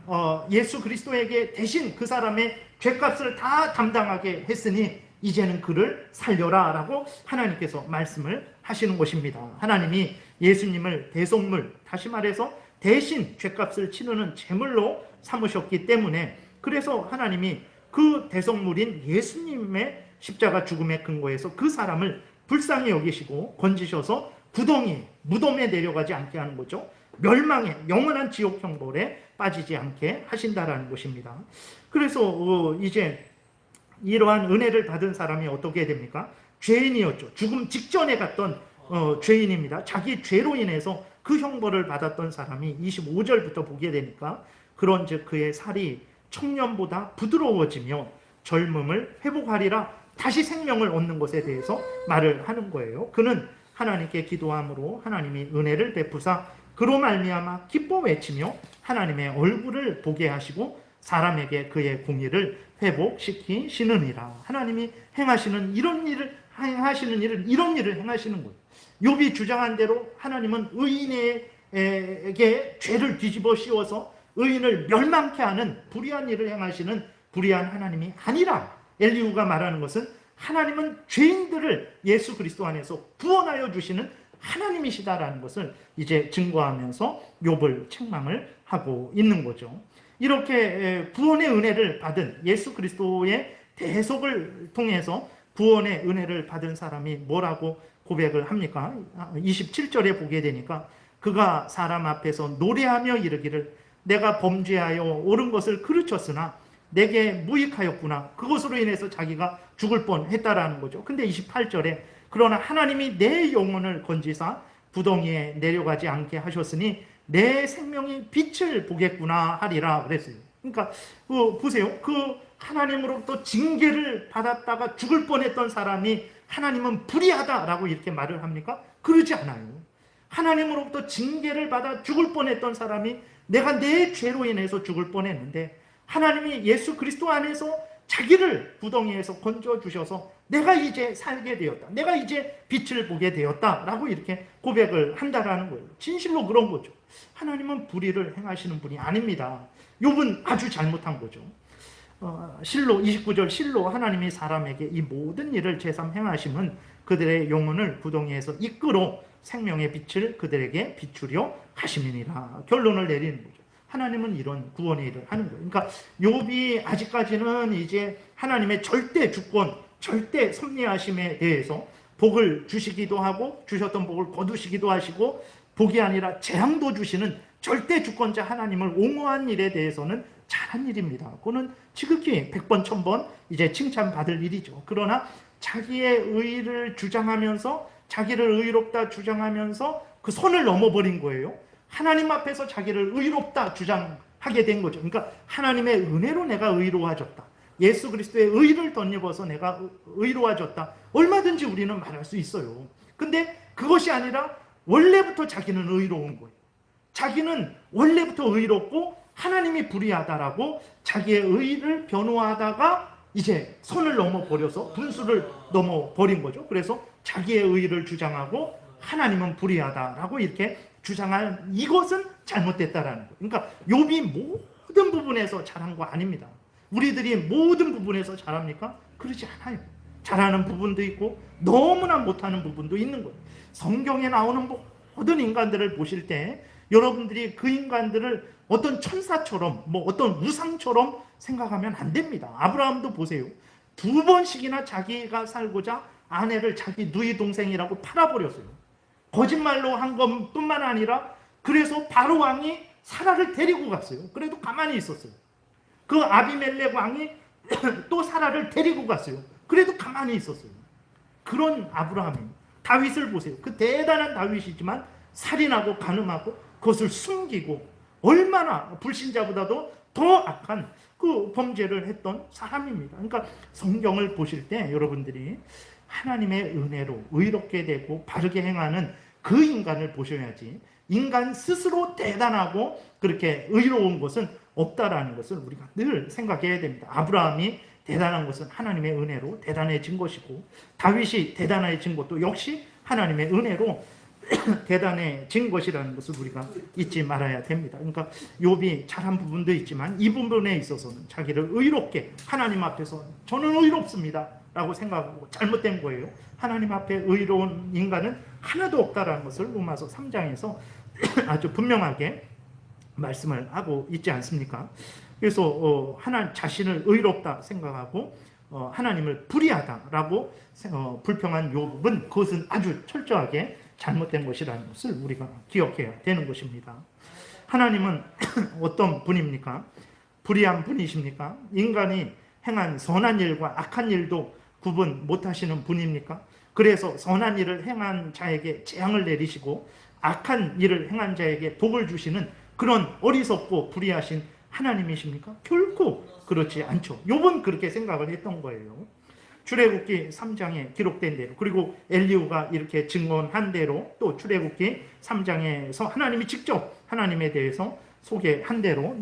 예수 그리스도에게 대신 그 사람의 죄값을 다 담당하게 했으니 이제는 그를 살려라 라고 하나님께서 말씀을 하시는 것입니다. 하나님이 예수님을 대속물, 다시 말해서 대신 죄값을 치르는 제물로 삼으셨기 때문에, 그래서 하나님이 그 대속물인 예수님의 십자가 죽음의 근거에서 그 사람을 불쌍히 여기시고 건지셔서 구덩이, 무덤에 내려가지 않게 하는 거죠. 멸망의 영원한 지옥 형벌에 빠지지 않게 하신다라는 것입니다. 그래서 이제 이러한 은혜를 받은 사람이 어떻게 됩니까? 죄인이었죠. 죽음 직전에 갔던 죄인입니다. 자기 죄로 인해서 그 형벌을 받았던 사람이 25절부터 보게 되니까, 그런즉 그의 살이 청년보다 부드러워지며 젊음을 회복하리라, 다시 생명을 얻는 것에 대해서 말을 하는 거예요. 그는 하나님께 기도함으로 하나님이 은혜를 베푸사 그로 말미암아 기뻐 외치며 하나님의 얼굴을 보게 하시고 사람에게 그의 공의를 회복시키시느니라. 하나님이 행하시는 이런 일을 행하시는 거예요. 욥이 주장한 대로 하나님은 의인에게 죄를 뒤집어 씌워서 의인을 멸망케 하는 불의한 일을 행하시는 불의한 하나님이 아니라, 엘리후가 말하는 것은 하나님은 죄인들을 예수 그리스도 안에서 구원하여 주시는 하나님이시다라는 것을 이제 증거하면서 욥을 책망을 하고 있는 거죠. 이렇게 구원의 은혜를 받은, 예수 그리스도의 대속을 통해서 구원의 은혜를 받은 사람이 뭐라고 고백을 합니까? 27절에 보게 되니까, 그가 사람 앞에서 노래하며 이르기를 내가 범죄하여 옳은 것을 그르쳤으나 내게 무익하였구나. 그것으로 인해서 자기가 죽을 뻔했다라는 거죠. 근데 28절에 그러나 하나님이 내 영혼을 건지사 구덩이에 내려가지 않게 하셨으니 내 생명이 빛을 보겠구나 하리라 그랬어요. 그러니까 보세요. 그 하나님으로부터 징계를 받았다가 죽을 뻔했던 사람이 하나님은 불의하다라고 이렇게 말을 합니까? 그러지 않아요. 하나님으로부터 징계를 받아 죽을 뻔했던 사람이 내가 내 죄로 인해서 죽을 뻔했는데 하나님이 예수 그리스도 안에서 자기를 구덩이에서 건져주셔서 내가 이제 살게 되었다, 내가 이제 빛을 보게 되었다 라고 이렇게 고백을 한다라는 거예요. 진실로 그런 거죠. 하나님은 불의를 행하시는 분이 아닙니다. 욥은 아주 잘못한 거죠. 실로 29절, 실로 하나님이 사람에게 이 모든 일을 제삼 행하심은 그들의 영혼을 구덩이에서 이끌어 생명의 빛을 그들에게 비추려 하심이니라. 결론을 내리는 거죠. 하나님은 이런 구원의 일을 하는 거예요. 그러니까 욥이 아직까지는 이제 하나님의 절대 주권, 절대 섭리하심에 대해서 복을 주시기도 하고 주셨던 복을 거두시기도 하시고 복이 아니라 재앙도 주시는 절대 주권자 하나님을 옹호한 일에 대해서는 잘한 일입니다. 그거는 지극히 100번 1000번 이제 칭찬받을 일이죠. 그러나 자기의 의를 주장하면서, 자기를 의롭다 주장하면서 그 선을 넘어버린 거예요. 하나님 앞에서 자기를 의롭다 주장하게 된 거죠. 그러니까 하나님의 은혜로 내가 의로워졌다, 예수 그리스도의 의를 덧입어서 내가 의로워졌다, 얼마든지 우리는 말할 수 있어요. 근데 그것이 아니라 원래부터 자기는 의로운 거예요. 자기는 원래부터 의롭고 하나님이 불의하다라고 자기의 의를 변호하다가 이제 선을 넘어버려서 분수를 넘어버린 거죠. 그래서 자기의 의를 주장하고 하나님은 불의하다라고 이렇게 주장한 이것은 잘못됐다라는 거예요. 그러니까 욥이 모든 부분에서 잘한 거 아닙니다. 우리들이 모든 부분에서 잘합니까? 그러지 않아요. 잘하는 부분도 있고 너무나 못하는 부분도 있는 거예요. 성경에 나오는 모든 인간들을 보실 때 여러분들이 그 인간들을 어떤 천사처럼 어떤 우상처럼 생각하면 안 됩니다. 아브라함도 보세요. 2번씩이나 자기가 살고자 아내를 자기 누이 동생이라고 팔아버렸어요. 거짓말로 한 것뿐만 아니라 그래서 바로 왕이 사라를 데리고 갔어요. 그래도 가만히 있었어요. 그 아비멜렉 왕이 또 사라를 데리고 갔어요. 그래도 가만히 있었어요. 그런 아브라함이, 다윗을 보세요. 그 대단한 다윗이지만 살인하고 간음하고 그것을 숨기고 얼마나 불신자보다도 더 악한 그 범죄를 했던 사람입니다. 그러니까 성경을 보실 때 여러분들이 하나님의 은혜로 의롭게 되고 바르게 행하는 그 인간을 보셔야지, 인간 스스로 대단하고 그렇게 의로운 것은 없다라는 것을 우리가 늘 생각해야 됩니다. 아브라함이 대단한 것은 하나님의 은혜로 대단해진 것이고, 다윗이 대단해진 것도 역시 하나님의 은혜로 대단해진 것이라는 것을 우리가 잊지 말아야 됩니다. 그러니까 욥이 잘한 부분도 있지만 이 부분에 있어서는 자기를 의롭게, 하나님 앞에서 저는 의롭습니다, 라고 생각하고 잘못된 거예요. 하나님 앞에 의로운 인간은 하나도 없다라는 것을 로마서 3장에서 아주 분명하게 말씀을 하고 있지 않습니까? 그래서 하나님 자신을 의롭다 생각하고 하나님을 불의하다라고 불평한 욥은 그것은 아주 철저하게 잘못된 것이라는 것을 우리가 기억해야 되는 것입니다. 하나님은 어떤 분입니까? 불의한 분이십니까? 인간이 행한 선한 일과 악한 일도 구분 못하시는 분입니까? 그래서 선한 일을 행한 자에게 재앙을 내리시고 악한 일을 행한 자에게 복을 주시는 그런 어리석고 불의하신 하나님이십니까? 결코 그렇지 않죠. 욥은 그렇게 생각을 했던 거예요. 출애굽기 3장에 기록된 대로, 그리고 엘리후가 이렇게 증언한 대로, 또 출애굽기 3장에서 하나님이 직접 하나님에 대해서 소개한 대로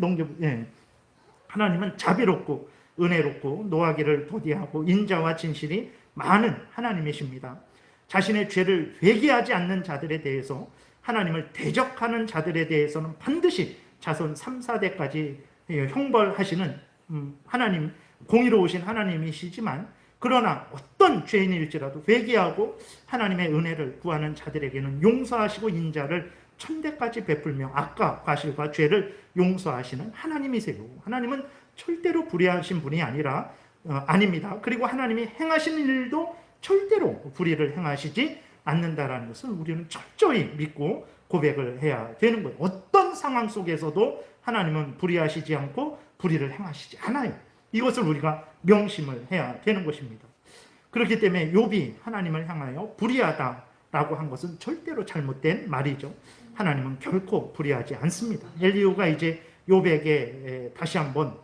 하나님은 자비롭고 은혜롭고 노하기를 더디하고 인자와 진실이 많은 하나님이십니다. 자신의 죄를 회개하지 않는 자들에 대해서, 하나님을 대적하는 자들에 대해서는 반드시 자손 3, 4대까지 형벌하시는 하나님, 공의로우신 하나님이시지만, 그러나 어떤 죄인일지라도 회개하고 하나님의 은혜를 구하는 자들에게는 용서하시고 인자를 1000대까지 베풀며 악과 과실과 죄를 용서하시는 하나님이세요. 하나님은 절대로 불의하신 분이 아닙니다. 그리고 하나님이 행하신 일도 절대로 불의를 행하시지 않는다라는 것을 우리는 철저히 믿고 고백을 해야 되는 거예요. 어떤 상황 속에서도 하나님은 불의하시지 않고 불의를 행하시지 않아요. 이것을 우리가 명심을 해야 되는 것입니다. 그렇기 때문에 욥이 하나님을 향하여 불의하다라고 한 것은 절대로 잘못된 말이죠. 하나님은 결코 불의하지 않습니다. 엘리후가 이제 욥에게 다시 한번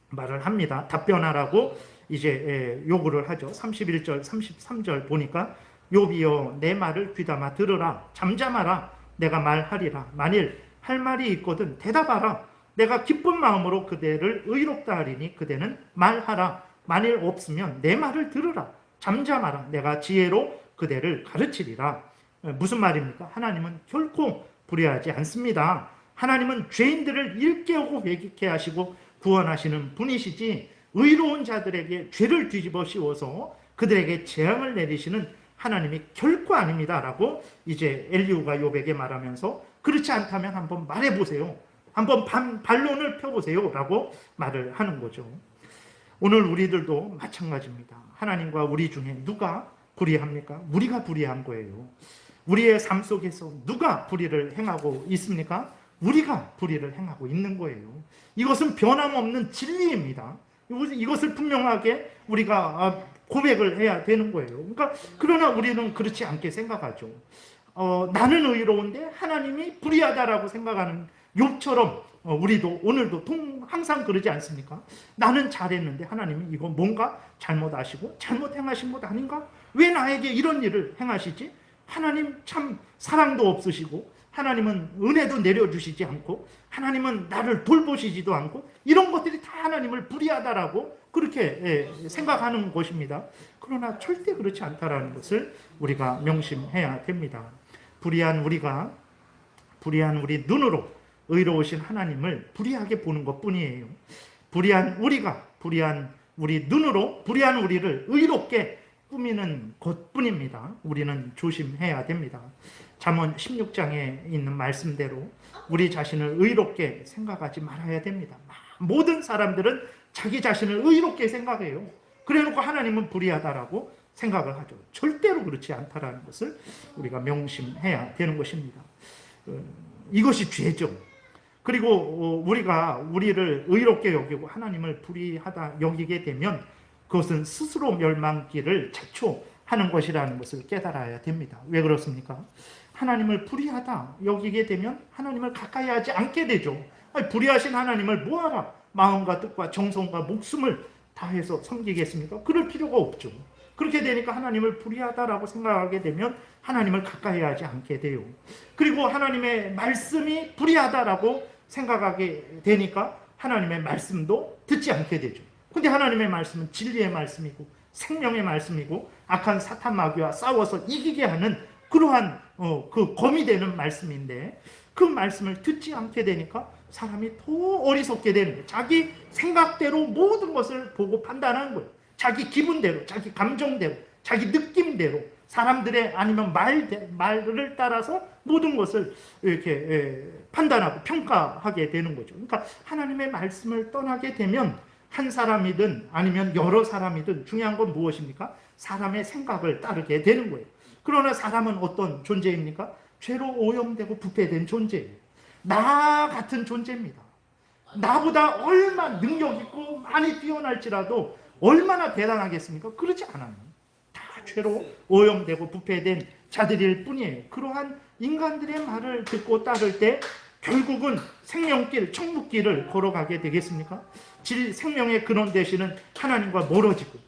말을 합니다. 답변하라고 이제 요구를 하죠. 31절, 33절 보니까 욥이여 내 말을 귀담아 들으라. 잠잠하라. 내가 말하리라. 만일 할 말이 있거든 대답하라. 내가 기쁜 마음으로 그대를 의롭다 하리니 그대는 말하라. 만일 없으면 내 말을 들으라. 잠잠하라. 내가 지혜로 그대를 가르치리라. 무슨 말입니까? 하나님은 결코 불의하지 않습니다. 하나님은 죄인들을 일깨우고 회개케 하시고 구원하시는 분이시지, 의로운 자들에게 죄를 뒤집어 씌워서 그들에게 재앙을 내리시는 하나님이 결코 아닙니다. 라고 이제 엘리후가 욥에게 말하면서, 그렇지 않다면 한번 말해보세요. 한번 반론을 펴보세요. 라고 말을 하는 거죠. 오늘 우리들도 마찬가지입니다. 하나님과 우리 중에 누가 불의합니까? 우리가 불의한 거예요. 우리의 삶 속에서 누가 불의를 행하고 있습니까? 우리가 불의를 행하고 있는 거예요. 이것은 변함없는 진리입니다. 이것을 분명하게 우리가 고백을 해야 되는 거예요. 그러나 우리는 그렇지 않게 생각하죠. 나는 의로운데 하나님이 불의하다라고 생각하는 욥처럼 우리도 오늘도 항상 그러지 않습니까? 나는 잘했는데 하나님이 이거 뭔가 잘못하시고 잘못 행하신 것 아닌가? 왜 나에게 이런 일을 행하시지? 하나님 참 사랑도 없으시고 하나님은 은혜도 내려주시지 않고 하나님은 나를 돌보시지도 않고, 이런 것들이 다 하나님을 불의하다라고 그렇게 생각하는 것입니다. 그러나 절대 그렇지 않다라는 것을 우리가 명심해야 됩니다. 불의한 우리 눈으로 의로우신 하나님을 불의하게 보는 것뿐이에요. 불의한 우리 눈으로 불의한 우리를 의롭게 꾸미는 것뿐입니다. 우리는 조심해야 됩니다. 잠언 16장에 있는 말씀대로 우리 자신을 의롭게 생각하지 말아야 됩니다. 모든 사람들은 자기 자신을 의롭게 생각해요. 그래놓고 하나님은 불의하다라고 생각을 하죠. 절대로 그렇지 않다라는 것을 우리가 명심해야 되는 것입니다. 이것이 죄죠. 그리고 우리가 우리를 의롭게 여기고 하나님을 불의하다 여기게 되면 그것은 스스로 멸망길을 자초하는 것이라는 것을 깨달아야 됩니다. 왜 그렇습니까? 하나님을 불의하다 여기게 되면 하나님을 가까이 하지 않게 되죠. 불의하신 하나님을 뭐하라 마음과 뜻과 정성과 목숨을 다해서 섬기겠습니까? 그럴 필요가 없죠. 그렇게 되니까 하나님을 불의하다라고 생각하게 되면 하나님을 가까이 하지 않게 돼요. 그리고 하나님의 말씀이 불의하다라고 생각하게 되니까 하나님의 말씀도 듣지 않게 되죠. 근데 하나님의 말씀은 진리의 말씀이고 생명의 말씀이고 악한 사탄 마귀와 싸워서 이기게 하는 그러한 그 검이 되는 말씀인데, 그 말씀을 듣지 않게 되니까 사람이 더 어리석게 되는 거예요. 자기 생각대로 모든 것을 보고 판단하는 거예요. 자기 기분대로, 자기 감정대로, 자기 느낌대로, 사람들의 아니면 말을 따라서 모든 것을 이렇게 판단하고 평가하게 되는 거죠. 그러니까 하나님의 말씀을 떠나게 되면 한 사람이든 아니면 여러 사람이든 중요한 건 무엇입니까? 사람의 생각을 따르게 되는 거예요. 그러나 사람은 어떤 존재입니까? 죄로 오염되고 부패된 존재예요. 나 같은 존재입니다. 나보다 얼마나 능력 있고 많이 뛰어날지라도 얼마나 대단하겠습니까? 그렇지 않아요. 다 죄로 오염되고 부패된 자들일 뿐이에요. 그러한 인간들의 말을 듣고 따를 때 결국은 생명길, 천국길을 걸어가게 되겠습니까? 생명의 근원 되시는 하나님과 멀어지고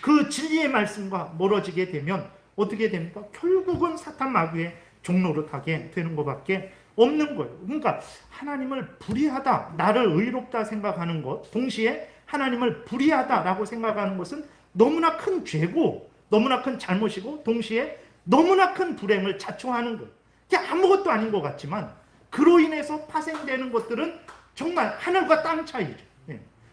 그 진리의 말씀과 멀어지게 되면 어떻게 됩니까? 결국은 사탄 마귀의 종로로 가게 되는 것밖에 없는 거예요. 그러니까 하나님을 불의하다, 나를 의롭다 생각하는 것, 동시에 하나님을 불의하다라고 생각하는 것은 너무나 큰 죄고 너무나 큰 잘못이고 동시에 너무나 큰 불행을 자초하는 거예요. 그게 아무것도 아닌 것 같지만 그로 인해서 파생되는 것들은 정말 하늘과 땅 차이죠.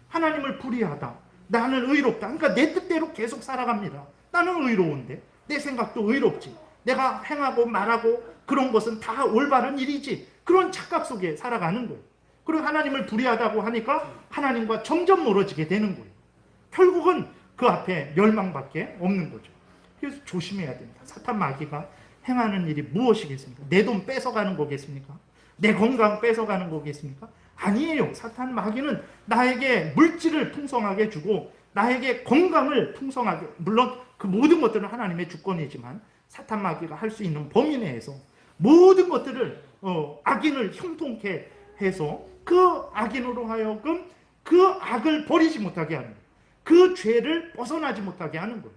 하나님을 불의하다, 나는 의롭다. 그러니까 내 뜻대로 계속 살아갑니다. 나는 의로운데 내 생각도 의롭지. 내가 행하고 말하고 그런 것은 다 올바른 일이지. 그런 착각 속에 살아가는 거예요. 그리고 하나님을 불의하다고 하니까 하나님과 점점 멀어지게 되는 거예요. 결국은 그 앞에 멸망밖에 없는 거죠. 그래서 조심해야 됩니다. 사탄 마귀가 행하는 일이 무엇이겠습니까? 내 돈 뺏어가는 거겠습니까? 내 건강 뺏어가는 거겠습니까? 아니에요. 사탄 마귀는 나에게 물질을 풍성하게 주고 나에게 건강을 풍성하게, 물론 그 모든 것들은 하나님의 주권이지만 사탄 마귀가 할 수 있는 범위 내에서 모든 것들을 악인을 형통케 해서 그 악인으로 하여금 그 악을 버리지 못하게 하는 거예요. 그 죄를 벗어나지 못하게 하는 거예요.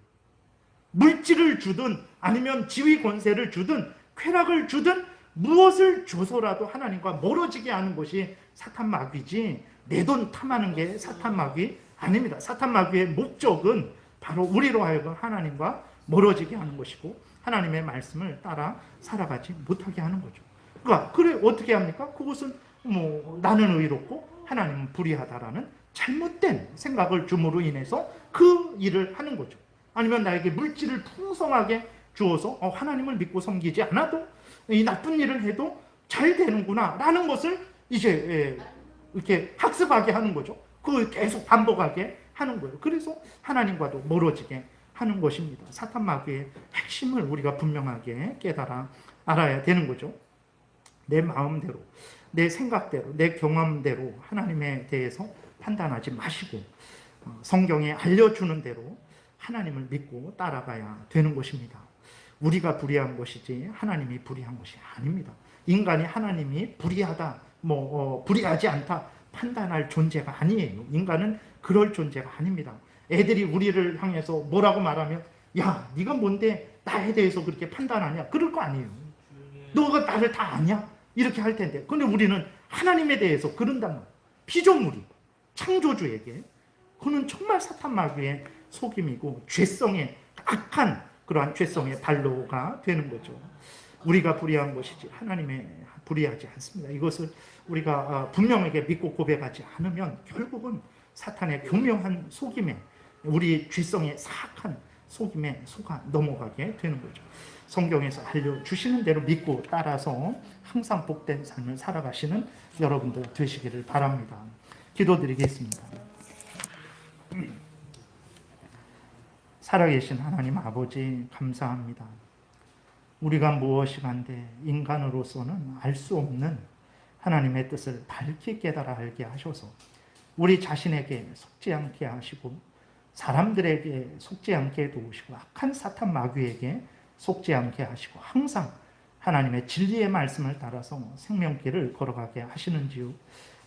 물질을 주든 아니면 지위 권세를 주든 쾌락을 주든 무엇을 줘서라도 하나님과 멀어지게 하는 것이 사탄 마귀지 내 돈 탐하는 게 사탄 마귀 아닙니다. 사탄 마귀의 목적은 바로 우리로 하여금 하나님과 멀어지게 하는 것이고 하나님의 말씀을 따라 살아가지 못하게 하는 거죠. 그러니까 그래 어떻게 합니까? 그것은 나는 의롭고 하나님은 불의하다라는 잘못된 생각을 줌으로 인해서 그 일을 하는 거죠. 아니면 나에게 물질을 풍성하게 주어서 하나님을 믿고 섬기지 않아도 이 나쁜 일을 해도 잘 되는구나 라는 것을 이제 이렇게 학습하게 하는 거죠. 그걸 계속 반복하게 하는 거예요. 그래서 하나님과도 멀어지게 하는 것입니다. 사탄 마귀의 핵심을 우리가 분명하게 깨달아 알아야 되는 거죠. 내 마음대로, 내 생각대로, 내 경험대로 하나님에 대해서 판단하지 마시고 성경에 알려주는 대로 하나님을 믿고 따라가야 되는 것입니다. 우리가 불의한 것이지 하나님이 불의한 것이 아닙니다. 인간이 하나님이 불의하다, 불의하지 않다 판단할 존재가 아니에요. 인간은 그럴 존재가 아닙니다. 애들이 우리를 향해서 뭐라고 말하면 야, 네가 뭔데 나에 대해서 그렇게 판단하냐? 그럴 거 아니에요. 너가 나를 다 아냐? 이렇게 할 텐데. 근데 우리는 하나님에 대해서 그런단 말이에요. 피조물이 창조주에게. 그는 정말 사탄 마귀의 속임이고 죄성의 악한 그러한 죄성의 발로가 되는 거죠. 우리가 불의한 것이지 하나님의 불의하지 않습니다. 이것을 우리가 분명하게 믿고 고백하지 않으면 결국은 사탄의 교묘한 속임에 우리 죄성의 사악한 속임에 속아 넘어가게 되는 거죠. 성경에서 알려주시는 대로 믿고 따라서 항상 복된 삶을 살아가시는 여러분들 되시기를 바랍니다. 기도드리겠습니다. 살아계신 하나님 아버지 감사합니다. 우리가 무엇이 간데 인간으로서는 알 수 없는 하나님의 뜻을 밝히 깨달아 알게 하셔서 우리 자신에게 속지 않게 하시고 사람들에게 속지 않게 도우시고 악한 사탄 마귀에게 속지 않게 하시고 항상 하나님의 진리의 말씀을 따라서 생명길을 걸어가게 하시는지요.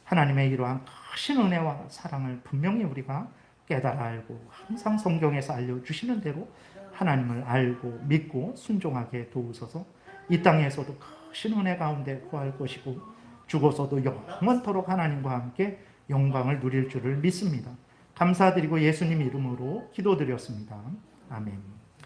하나님의 이러한 크신 은혜와 사랑을 분명히 우리가 깨달아 알고 항상 성경에서 알려주시는 대로 하나님을 알고 믿고 순종하게 도우소서. 이 땅에서도 크신 은혜 가운데 거할 것이고 죽어서도 영원토록 하나님과 함께 영광을 누릴 줄을 믿습니다. 감사드리고 예수님 이름으로 기도드렸습니다. 아멘.